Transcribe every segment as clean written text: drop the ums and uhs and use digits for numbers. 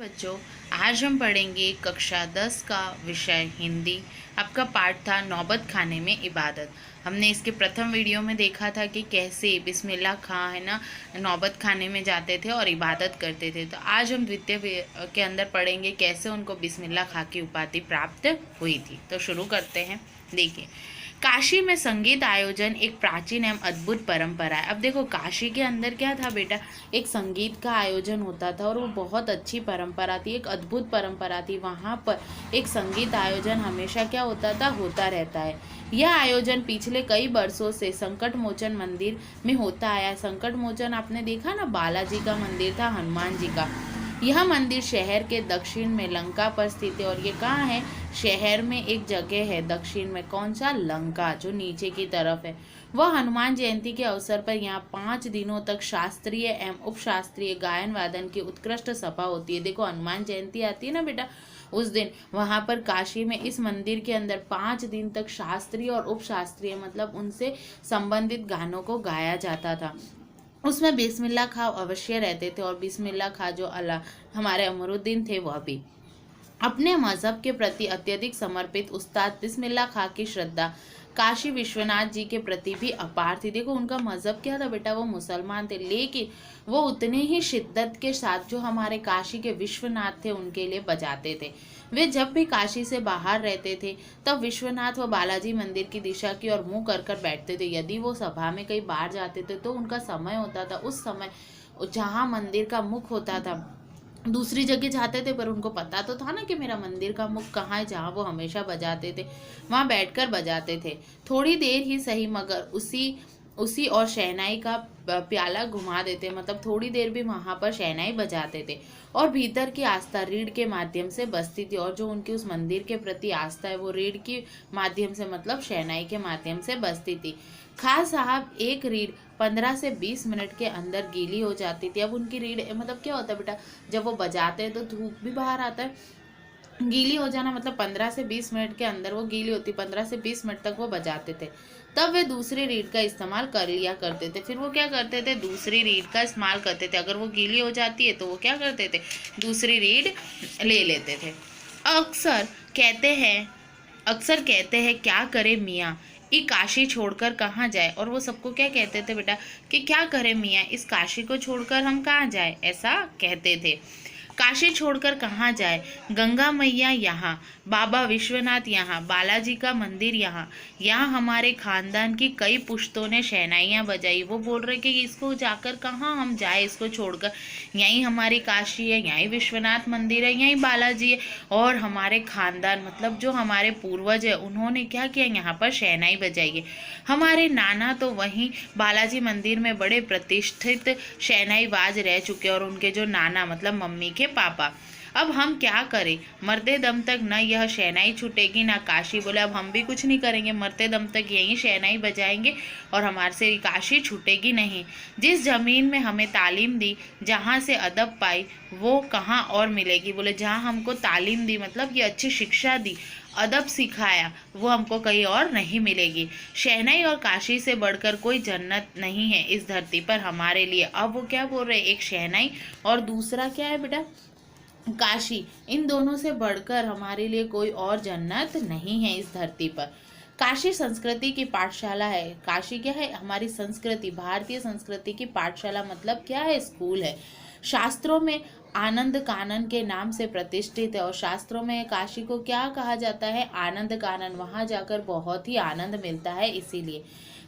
बच्चों, आज हम पढ़ेंगे कक्षा 10 का विषय हिंदी। आपका पाठ था नौबत खाने में इबादत। हमने इसके प्रथम वीडियो में देखा था कि कैसे बिस्मिल्लाह खां है ना नौबत खाने में जाते थे और इबादत करते थे। तो आज हम द्वितीय के अंदर पढ़ेंगे कैसे उनको बिस्मिल्लाह खां की उपाधि प्राप्त हुई थी। तो शुरू करते हैं। देखिए, काशी में संगीत आयोजन एक प्राचीन एवं अद्भुत परंपरा है। अब देखो, काशी के अंदर क्या था बेटा, एक संगीत का आयोजन होता था और वो बहुत अच्छी परंपरा थी, एक अद्भुत परंपरा थी। वहाँ पर एक संगीत आयोजन हमेशा क्या होता था, होता रहता है। यह आयोजन पिछले कई वर्षों से संकट मोचन मंदिर में होता आया है। संकट मोचन आपने देखा ना, बालाजी का मंदिर था, हनुमान जी का। यह मंदिर शहर के दक्षिण में लंका पर स्थित है। और ये कहाँ है, शहर में एक जगह है दक्षिण में, कौन सा, लंका, जो नीचे की तरफ है। वह हनुमान जयंती के अवसर पर यहाँ 5 दिनों तक शास्त्रीय एवं उपशास्त्रीय गायन वादन की उत्कृष्ट सभा होती है। देखो, हनुमान जयंती आती है ना बेटा, उस दिन वहां पर काशी में इस मंदिर के अंदर 5 दिन तक शास्त्रीय और उपशास्त्रीय मतलब उनसे संबंधित गानों को गाया जाता था। उसमें बिस्मिल्लाह खां अवश्य रहते थे और बिस्मिल्लाह खां जो अल्लाह हमारे अमरुद्दीन थे वह भी। अपने मजहब के प्रति अत्यधिक समर्पित उस्ताद बिस्मिल्लाह खां की श्रद्धा काशी विश्वनाथ जी के प्रति भी अपार थी। देखो, उनका मजहब क्या था बेटा, वो मुसलमान थे, लेकिन वो उतने ही शिद्दत के साथ जो हमारे काशी के विश्वनाथ थे उनके लिए बजाते थे। वे जब भी काशी से बाहर रहते थे तब विश्वनाथ व बालाजी मंदिर की दिशा की ओर मुंह कर बैठते थे। यदि वो सभा में कहीं बाहर जाते थे तो उनका समय होता था, उस समय जहाँ मंदिर का मुख होता था दूसरी जगह जाते थे, पर उनको पता तो था ना कि मेरा मंदिर का मुख कहाँ है, जहाँ वो हमेशा बजाते थे वहाँ बैठकर बजाते थे। थोड़ी देर ही सही, मगर उसी उसी और शहनाई का प्याला घुमा देते, मतलब थोड़ी देर भी वहां पर शहनाई बजाते थे। और भीतर की आस्था रीढ़ के माध्यम से बसती थी, और जो उनकी उस मंदिर के प्रति आस्था है वो रीढ़ के माध्यम से मतलब शहनाई के माध्यम से बसती थी। खान साहब एक रीढ़ 15 से 20 मिनट के अंदर गीली हो जाती थी। अब उनकी रीढ़ मतलब क्या होता है बेटा, जब वो बजाते हैं तो धूप भी बाहर आता है, गीली हो जाना मतलब 15 से 20 मिनट के अंदर वो गीली होती, 15 से 20 मिनट तक वो बजाते थे। तब वे दूसरी रीढ़ का इस्तेमाल कर लिया करते थे। फिर वो क्या करते थे, दूसरी रीढ़ का इस्तेमाल करते थे। अगर वो गीली हो जाती है तो वो क्या करते थे, दूसरी रीढ़ ले लेते थे। अक्सर कहते हैं अक्सर कहते हैं क्या करे मियाँ, ये काशी छोड़कर कहाँ जाए। और वो सबको क्या कहते थे बेटा, कि क्या करे मियाँ, इस काशी को छोड़कर हम कहाँ जाए, ऐसा कहते थे। काशी छोड़कर कहाँ जाए, गंगा मैया यहाँ, बाबा विश्वनाथ यहाँ, बालाजी का मंदिर यहाँ, यहाँ हमारे खानदान की कई पुश्तों ने शहनाइयाँ बजाई। वो बोल रहे कि इसको जाकर कहाँ हम जाए, इसको छोड़कर, यहीं हमारी काशी है, यहीं विश्वनाथ मंदिर है, यहीं बालाजी है। और हमारे खानदान मतलब जो हमारे पूर्वज है उन्होंने क्या किया, यहाँ पर शहनाई बजाई है। हमारे नाना तो वहीं बालाजी मंदिर में बड़े प्रतिष्ठित शहनाई बाज रह चुके, और उनके जो नाना मतलब मम्मी के पापा। अब हम क्या करें, मरते दम तक न यह शहनाई छूटेगी ना काशी। बोले अब हम भी कुछ नहीं करेंगे, मरते दम तक यही शहनाई बजाएंगे और हमारे से काशी छूटेगी नहीं। जिस जमीन में हमें तालीम दी, जहाँ से अदब पाई, वो कहाँ और मिलेगी। बोले जहाँ हमको तालीम दी मतलब ये अच्छी शिक्षा दी, अदब सिखाया, वो हमको कहीं और नहीं मिलेगी। शहनाई और काशी से बढ़कर कोई जन्नत नहीं है इस धरती पर हमारे लिए। अब वो क्या बोल रहे हैं, एक शहनाई और दूसरा क्या है बेटा, काशी, इन दोनों से बढ़कर हमारे लिए कोई और जन्नत नहीं है इस धरती पर। काशी संस्कृति की पाठशाला है। काशी क्या है, हमारी संस्कृति, भारतीय संस्कृति की पाठशाला मतलब क्या है, स्कूल है। शास्त्रों में आनंद कानन के नाम से प्रतिष्ठित है, और शास्त्रों में काशी को क्या कहा जाता है, आनंद कानन। वहां जाकर बहुत ही आनंद मिलता है, इसीलिए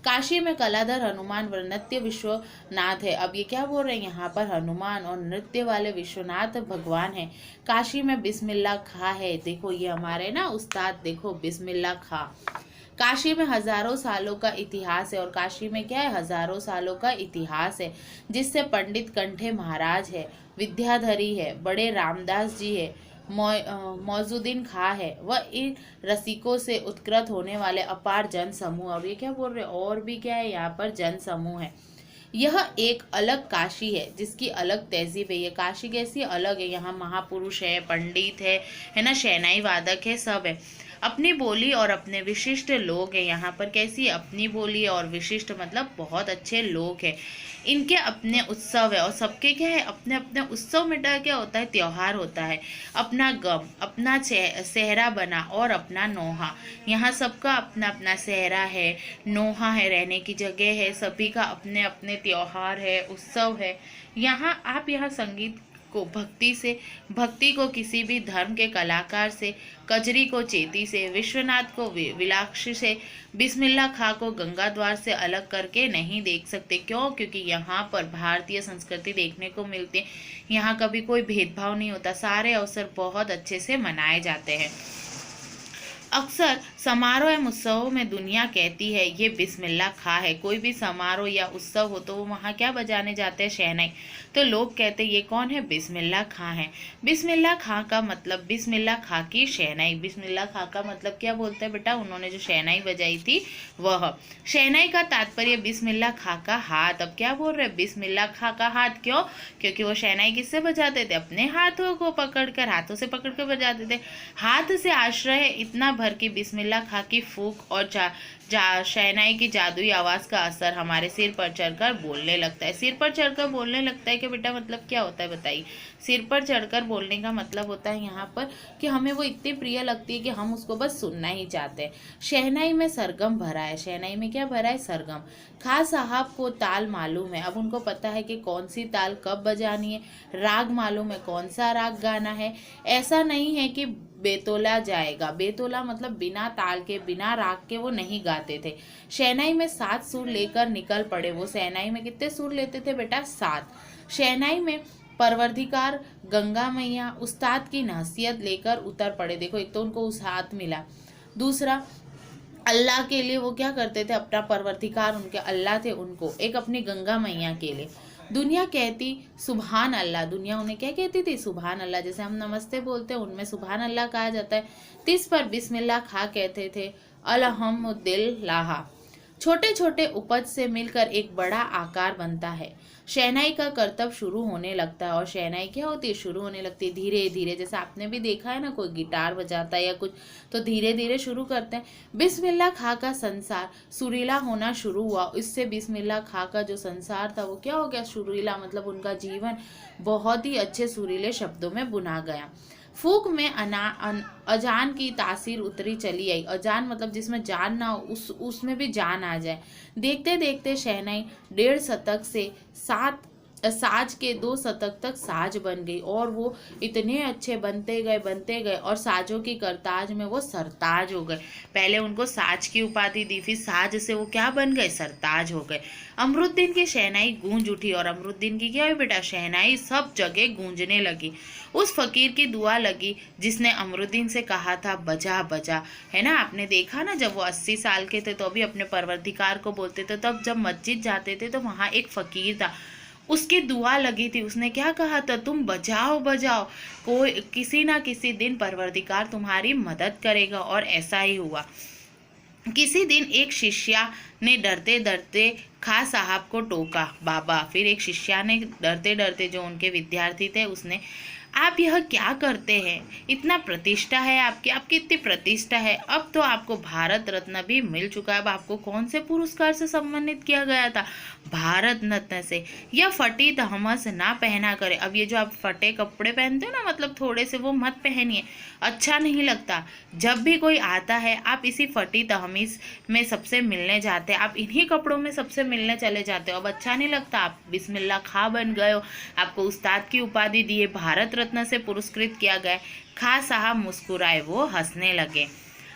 काशी में कलाधर हनुमान व नृत्य विश्वनाथ है। अब ये क्या बोल रहे हैं, यहाँ पर हनुमान और नृत्य वाले विश्वनाथ भगवान है। काशी में बिस्मिल्लाह खां है। देखो ये हमारे ना उस्ताद, देखो बिस्मिल्लाह खां। काशी में हजारों सालों का इतिहास है, और काशी में क्या है, हजारों सालों का इतिहास है, जिससे पंडित कंठे महाराज है, विद्याधरी है, बड़े रामदास जी है, मौजूदीन खां है, वह इन रसिकों से उत्कृत होने वाले अपार जन समूह। और ये क्या बोल रहे हैं, और भी क्या है, यहाँ पर जन समूह है। यह एक अलग काशी है जिसकी अलग तहजीब है। ये काशी कैसी अलग है, यहाँ महापुरुष है, पंडित है ना, शहनाई वादक है, सब है। अपनी बोली और अपने विशिष्ट लोग हैं। यहाँ पर कैसी अपनी बोली और विशिष्ट मतलब बहुत अच्छे लोग हैं। इनके अपने उत्सव है और सबके क्या है, अपने अपने उत्सव में क्या होता है, त्योहार होता है। अपना गम, अपना सेहरा बना और अपना नोहा। यहाँ सबका अपना अपना सेहरा है, नोहा है, रहने की जगह है, सभी का अपने अपने त्योहार है, उत्सव है। यहाँ आप यहाँ संगीत को भक्ति से, भक्ति को किसी भी धर्म के कलाकार से, कजरी को चेती से, विश्वनाथ को विलाक्षी से, बिस्मिल्लाह खां को गंगा द्वार से अलग करके नहीं देख सकते। क्यों? क्योंकि यहाँ पर भारतीय संस्कृति देखने को मिलती है। यहाँ कभी कोई भेदभाव नहीं होता, सारे अवसर बहुत अच्छे से मनाए जाते हैं। अक्सर समारोह एवं उत्सवों में दुनिया कहती है ये बिस्मिल्लाह खां है। कोई भी समारोह या उत्सव हो तो वो वहाँ क्या बजाने जाते हैं, शहनाई। तो लोग कहते हैं ये कौन है, बिस्मिल्लाह खां है। बिस्मिल्लाह खां का मतलब बिस्मिल्लाह खां की शहनाई। बिस्मिल्लाह खां का मतलब क्या बोलते हैं बेटा, उन्होंने जो शहनाई बजाई थी वह। शहनाई का तात्पर्य बिस्मिल्लाह खां का हाथ। अब क्या बोल रहे हैं, बिस्मिल्लाह खां का हाथ। क्यों? क्योंकि वो शहनाई किससे बजाते थे, अपने हाथों को पकड़कर, हाथों से पकड़ कर बजाते थे। हाथ से आश्रय है इतना भर की बिस्मिल्लाह खां की फूंक और शहनाई की जादुई आवाज का असर हमारे सिर पर चढ़कर बोलने लगता है। सिर पर चढ़कर बोलने लगता है कि बेटा मतलब क्या होता है बताइए। सिर पर चढ़कर बोलने का मतलब होता है यहाँ पर कि हमें वो इतनी प्रिय लगती है कि हम उसको बस सुनना ही चाहते हैं। शहनाई में सरगम भरा है। शहनाई में क्या भरा है, सरगम। खां साहब को ताल मालूम है। अब उनको पता है कि कौन सी ताल कब बजानी है, राग मालूम है कौन सा राग गाना है। ऐसा नहीं है कि बेतोला जाएगा। बेतोला मतलब बिना ताल के, बिना राग के वो नहीं गाते थे। शहनाई में 7 सुर लेकर निकल पड़े। वो शहनाई में कितने सुर लेते थे बेटा, 7। शहनाई में परवरदिगार गंगा मैया उस्ताद की नसीहत लेकर उतर पड़े। देखो, एक तो उनको उस हाथ मिला, दूसरा अल्लाह के लिए वो क्या करते थे, अपना परवरदिगार उनके अल्लाह थे, उनको एक अपनी गंगा मैया के लिए। दुनिया कहती सुभान अल्लाह। दुनिया उन्हें क्या कहती थी, सुभान अल्लाह। जैसे हम नमस्ते बोलते हैं, उनमें सुभान अल्लाह कहा जाता है। तिस पर बिस्मिल्लाह खां कहते थे अल्हम्दुलिल्लाह। छोटे छोटे उपज से मिलकर एक बड़ा आकार बनता है। शहनाई का करतब शुरू होने लगता है। और शहनाई क्या होती है, शुरू होने लगती है धीरे धीरे। जैसे आपने भी देखा है ना, कोई गिटार बजाता है या कुछ, तो धीरे धीरे शुरू करते हैं। बिस्मिल्लाह खां का संसार सुरीला होना शुरू हुआ। इससे बिस्मिल्लाह खां का जो संसार था वो क्या हो गया, सुरीला। मतलब उनका जीवन बहुत ही अच्छे सुरीले शब्दों में बुना गया। फूक में अजान की तासीर उतरी चली आई। अजान मतलब जिसमें जान ना हो, उसमें भी जान आ जाए। देखते देखते शहनाई 1.5 शतक से साज के 2 शतक तक साज बन गई। और वो इतने अच्छे बनते गए और साजों की करताज में वो सरताज हो गए। पहले उनको साज की उपाधि दी, फिर साज से वो क्या बन गए, सरताज हो गए। अमरुद्दीन की शहनाई गूंज उठी। और अमरुद्दीन की क्या हुई बेटा, शहनाई सब जगह गूंजने लगी। उस फकीर की दुआ लगी जिसने अमरुद्दीन से कहा था बजा बजा, है ना। आपने देखा ना, जब वो 80 साल के थे तो अभी अपने परवरदिगार को बोलते थे। तब जब मस्जिद जाते थे तो वहाँ एक फकीर था, उसकी दुआ लगी थी। उसने क्या कहा था, तुम बजाओ बजाओ, कोई किसी ना किसी दिन परवरदिगार तुम्हारी मदद करेगा। और ऐसा ही हुआ। किसी दिन एक शिष्या ने डरते डरते खां साहब को टोका, बाबा। फिर एक शिष्या ने डरते डरते, जो उनके विद्यार्थी थे, उसने, आप यह क्या करते हैं, इतना प्रतिष्ठा है आपकी, आपकी इतनी प्रतिष्ठा है, अब तो आपको भारत रत्न भी मिल चुका है। अब आपको कौन से पुरस्कार से सम्मानित किया गया था, भारत रत्न से। यह फटी तहमस ना पहना करे। अब ये जो आप फटे कपड़े पहनते हो ना, मतलब थोड़े से, वो मत पहनिए, अच्छा नहीं लगता। जब भी कोई आता है आप इसी फटी तहमीस में सबसे मिलने जाते हैं, आप इन्हीं कपड़ों में सबसे मिलने चले जाते हो। अब अच्छा नहीं लगता, आप बिस्मिल्लाह खां बन गए हो, आपको उस्ताद की उपाधि दी है, भारत रत्न से पुरस्कृत किया गया। खां साहब मुस्कुराए, वो हंसने लगे,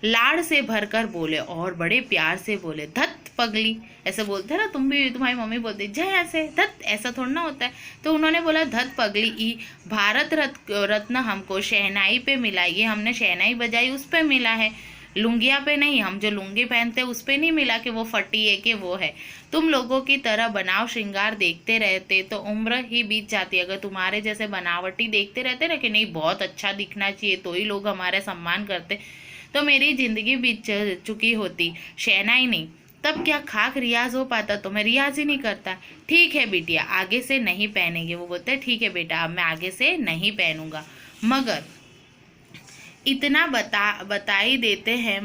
लाड़ से भरकर बोले और बड़े प्यार से बोले, धत पगली। ऐसे बोलते हैं ना, तुम भी, तुम्हारी मम्मी बोलती जय, ऐसे धत, ऐसा थोड़ा ना होता है। तो उन्होंने बोला, धत पगली ई, भारत रत्न हमको शहनाई पे मिला, ये हमने शहनाई बजाई उस पे मिला है, लुंगिया पे नहीं। हम जो लुंगी पहनते हैं उस पे नहीं मिला कि वो फटी है कि वो है। तुम लोगों की तरह बनाव श्रृंगार देखते रहते तो उम्र ही बीत जाती। अगर तुम्हारे जैसे बनावटी देखते रहते ना कि नहीं बहुत अच्छा दिखना चाहिए तो ही लोग हमारा सम्मान करते, तो मेरी जिंदगी बीत चुकी होती। शहनाई नहीं, तब क्या खाक रियाज हो पाता, तो मैं रियाज ही नहीं करता। ठीक है बिटिया, आगे से नहीं पहनेंगे। वो बोलते हैं ठीक है बेटा, अब मैं आगे से नहीं पहनूंगा। मगर इतना बताई देते हैं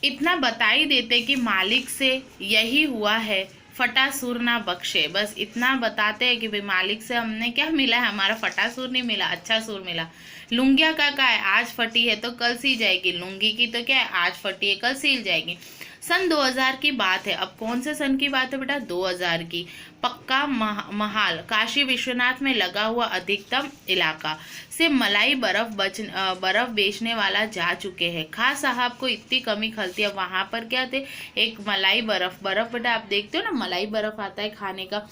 इतना बताई देते कि मालिक से यही हुआ है, फटा सुर ना बख्शे। बस इतना बताते हैं कि भाई मालिक से हमने क्या मिला है, हमारा फटा सुर नहीं मिला, अच्छा सुर मिला। लुंगिया का है, आज फटी है तो कल सी जाएगी, लुंगी की तो क्या है, आज फटी है कल सील जाएगी। सन 2000 की बात है। अब कौन से सन की बात है बेटा, 2000 की। पक्का महाल काशी विश्वनाथ में लगा हुआ अधिकतम इलाका से मलाई बर्फ बेचने वाला जा चुके हैं। खां साहब को इतनी कमी खलती है, वहां पर क्या थे, एक मलाई बर्फ बेटा आप देखते हो ना, मलाई बर्फ आता है खाने का,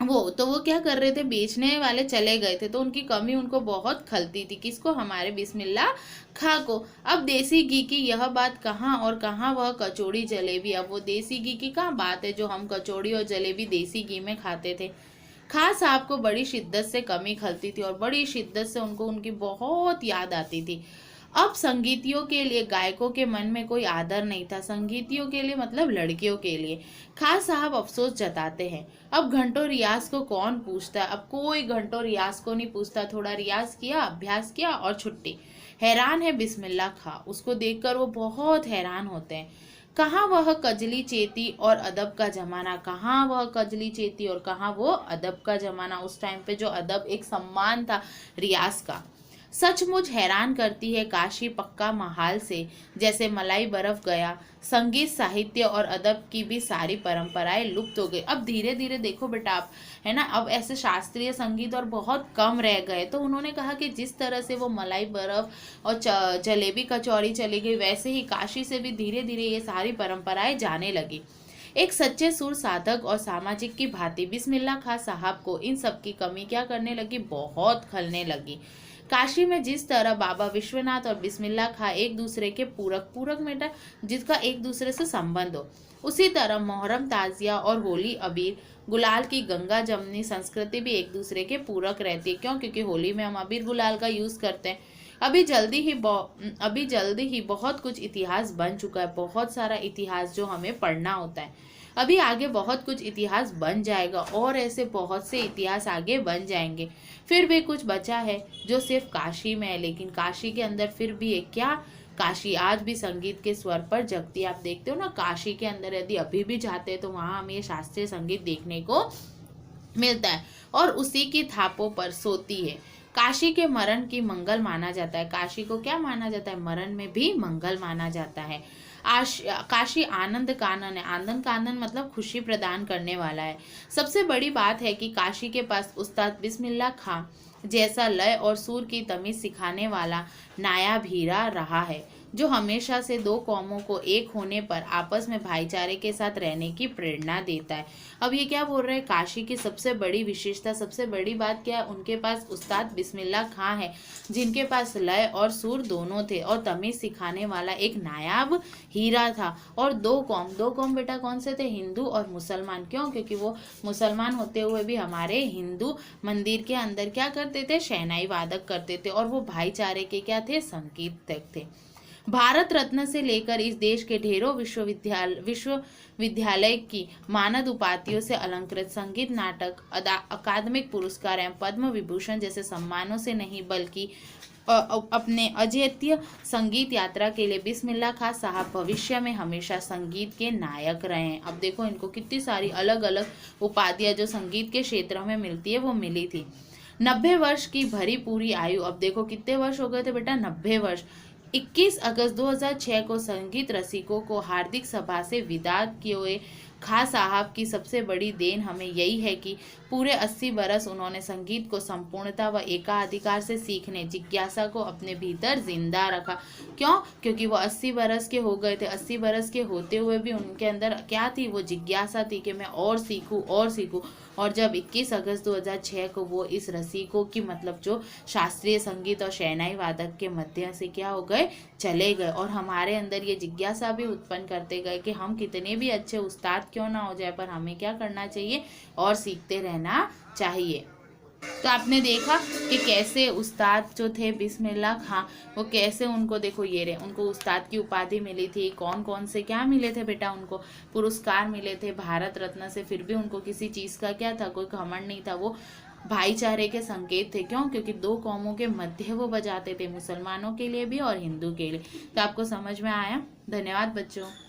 वो क्या कर रहे थे, बेचने वाले चले गए थे तो उनकी कमी उनको बहुत खलती थी। किसको, हमारे बिस्मिल्लाह खां को। अब देसी घी की यह बात कहाँ और कहाँ वह कचौड़ी जलेबी। अब वो देसी घी की कहाँ बात है जो हम कचौड़ी और जलेबी देसी घी में खाते थे। खां साहब को बड़ी शिद्दत से कमी खलती थी और बड़ी शिद्दत से उनको उनकी बहुत याद आती थी। अब संगीतियों के लिए गायकों के मन में कोई आदर नहीं था। संगीतियों के लिए मतलब लड़कियों के लिए। खां साहब अफसोस जताते हैं, अब घंटों रियाज को कौन पूछता है, अब कोई घंटों रियाज को नहीं पूछता। थोड़ा रियाज किया, अभ्यास किया और छुट्टी। हैरान है बिस्मिल्लाह खां, उसको देखकर वो बहुत हैरान होते हैं। कहाँ वह कजली चेती और अदब का जमाना, कहाँ वह कजली चेती और कहाँ वो अदब का जमाना। उस टाइम पे जो अदब एक सम्मान था रियाज का। सचमुच हैरान करती है काशी पक्का महाल से जैसे मलाई बर्फ गया। संगीत साहित्य और अदब की भी सारी परंपराएं लुप्त हो गई। अब धीरे धीरे देखो बेटा आप, है ना, अब ऐसे शास्त्रीय संगीत और बहुत कम रह गए। तो उन्होंने कहा कि जिस तरह से वो मलाई बर्फ और जलेबी कचौड़ी चली गई, वैसे ही काशी से भी धीरे धीरे ये सारी परंपराएं जाने लगी। एक सच्चे सुर साधक और सामाजिक की भांति बिस्मिल्लाह खां साहब को इन सब की कमी क्या करने लगी, बहुत खलने लगी। काशी में जिस तरह बाबा विश्वनाथ और बिस्मिल्लाह खां एक दूसरे के पूरक बेटा, जिसका एक दूसरे से संबंध हो, उसी तरह मोहर्रम ताजिया और होली अबीर गुलाल की गंगा जमनी संस्कृति भी एक दूसरे के पूरक रहती है। क्यों, क्योंकि होली में हम अबीर गुलाल का यूज करते हैं। अभी जल्दी ही बहुत कुछ इतिहास बन चुका है, बहुत सारा इतिहास जो हमें पढ़ना होता है। अभी आगे बहुत कुछ इतिहास बन जाएगा और ऐसे बहुत से इतिहास आगे बन जाएंगे। फिर भी कुछ बचा है जो सिर्फ काशी में है, लेकिन काशी के अंदर फिर भी है क्या, काशी आज भी संगीत के स्वर पर जगती है। आप देखते हो ना, काशी के अंदर यदि अभी भी जाते हैं तो वहाँ हमें शास्त्रीय संगीत देखने को मिलता है और उसी की थापों पर सोती है। काशी के मरण की मंगल माना जाता है। काशी को क्या माना जाता है, मरण में भी मंगल माना जाता है। काशी आनंद कानन है। आनंद कानन मतलब खुशी प्रदान करने वाला है। सबसे बड़ी बात है कि काशी के पास उस्ताद बिस्मिल्लाह खां जैसा लय और सुर की तमीज सिखाने वाला नायाब हीरा रहा है, जो हमेशा से दो कौमों को एक होने पर आपस में भाईचारे के साथ रहने की प्रेरणा देता है। अब ये क्या बोल रहे हैं, काशी की सबसे बड़ी विशेषता, सबसे बड़ी बात क्या है, उनके पास उस्ताद बिस्मिल्लाह खां है, जिनके पास लय और सुर दोनों थे और तमीज सिखाने वाला एक नायाब हीरा था। और दो कौम बेटा कौन से थे, हिंदू और मुसलमान। क्यों, क्योंकि वो मुसलमान होते हुए भी हमारे हिंदू मंदिर के अंदर क्या करते थे, शहनाई वादक करते थे और वो भाईचारे के क्या थे, संगीतज्ञ थे। भारत रत्न से लेकर इस देश के ढेरों विश्वविद्यालय की मानद उपाधियों से अलंकृत संगीत, नाटक, अकादमिक पुरस्कार एवं पद्म विभूषण जैसे सम्मानों से नहीं बल्कि अपने अजेत्य संगीत यात्रा के लिए बिस्मिल्लाह खां साहब भविष्य में हमेशा संगीत के नायक रहे हैं। अब देखो इनको कितनी सारी अलग अलग उपाधियां जो संगीत के क्षेत्र में मिलती है वो मिली थी। 90 वर्ष की भरी पूरी आयु, अब देखो कितने वर्ष हो गए थे बेटा, 90 वर्ष। 21 अगस्त 2006 को संगीत रसिकों को हार्दिक सभा से विदा किए। खां साहब की सबसे बड़ी देन हमें यही है कि पूरे 80 बरस उन्होंने संगीत को संपूर्णता व एकाधिकार से सीखने जिज्ञासा को अपने भीतर जिंदा रखा। क्यों, क्योंकि वो 80 बरस के हो गए थे। 80 बरस के होते हुए भी उनके अंदर क्या थी, वो जिज्ञासा थी कि मैं और सीखूं और सीखूं। और जब 21 अगस्त 2006 को वो इस रसिकों की मतलब जो शास्त्रीय संगीत और शहनाई वादक के मध्य से क्या हो गए, चले गए और हमारे अंदर ये जिज्ञासा भी उत्पन्न करते गए कि हम कितने भी अच्छे उस्ताद क्यों ना हो जाए, पर हमें क्या करना चाहिए और सीखते रहना चाहिए। तो आपने देखा कि कैसे उस्ताद जो थे बिस्मिल्लाह खां, वो कैसे उनको देखो ये रहे, उनको उस्ताद की उपाधि मिली थी। कौन कौन से क्या मिले थे बेटा, उनको पुरस्कार मिले थे भारत रत्न से, फिर भी उनको किसी चीज़ का क्या था, कोई घमंड नहीं था। वो भाईचारे के संकेत थे। क्यों, क्योंकि दो कौमों के मध्य वो बजाते थे, मुसलमानों के लिए भी और हिंदू के लिए। तो आपको समझ में आया। धन्यवाद बच्चों।